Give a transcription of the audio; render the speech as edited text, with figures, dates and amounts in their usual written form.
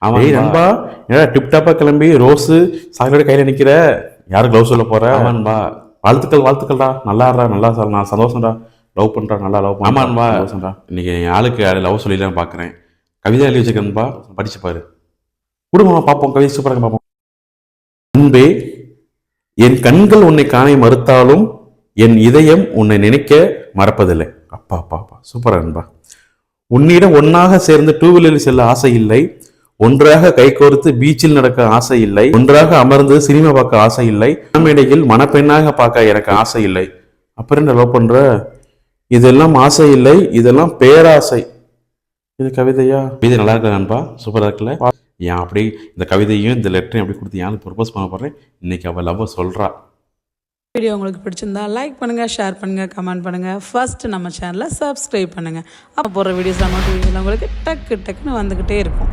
ஆமா நண்பா, ஏன்னா டிப்டாப்பா கிளம்பி ரோஸு சாக்லேட் கையில் நிற்கிற, யாரும் க்ளவுஸ் சொல்ல போற? ஆமான்பா. வாழ்த்துக்கள்டா, நல்லா இருடா, நல்லா நான் சந்தோஷம்டா, லவ் பண்ணுறா, நல்லா லவ் பண்ணுறா, ஆமான்பா. சந்தோஷம்டா. இன்னைக்கு என் ஆளுக்கு லவ் சொல்லிடலாம் பார்க்குறேன். கவிதை எழுதி வச்சுக்கணும்பா, படிச்சு பாரு. குடும்பமா பார்ப்போம், கவிதை சூப்பராக பார்ப்போம். அன்பே, என் கண்கள் உன்னை காண மறுத்தாலும் என் இதயம் உன்னை நினைக்க மறப்பதில்லை. அப்பா அப்பா அப்பா சூப்பரா நண்பா. உன்னிடம் ஒன்னாக சேர்ந்து டூ வீலரில் செல்ல ஆசை இல்லை, ஒன்றாக கைகோர்த்து பீச்சில் நடக்க ஆசை இல்லை, ஒன்றாக அமர்ந்து சினிமா பார்க்க ஆசை இல்லை, மேடையில் மணப்பெண்ணாக பார்க்க எனக்கு ஆசை இல்லை. அப்புறம் என்ன லவ் பண்ற? இதெல்லாம் ஆசை இல்லை, இதெல்லாம் பேராசை. இது கவிதையா? கவிதை நல்லா இருக்கு நண்பா, சூப்பரா இருக்குல்ல? ஏன் அப்படி இந்த கவிதையும் இந்த லெட்டரையும் அப்படி கொடுத்து ஏன் ப்ரொபோஸ் பண்ண போறேன். இன்னைக்கு அவள் லவ் சொல்றா. வீடியோ உங்களுக்கு பிடிச்சிருந்தா லைக் பண்ணுங்கள், ஷேர் பண்ணுங்கள், கமெண்ட் பண்ணுங்கள். ஃபர்ஸ்ட் நம்ம சேனலை சப்ஸ்கிரைப் பண்ணுங்கள். அப்போ போடுற வீடியோஸ் நோட்டிஃபிகேஷன் உங்களுக்கு டக்குன்னு வந்துக்கிட்டே இருக்கும்.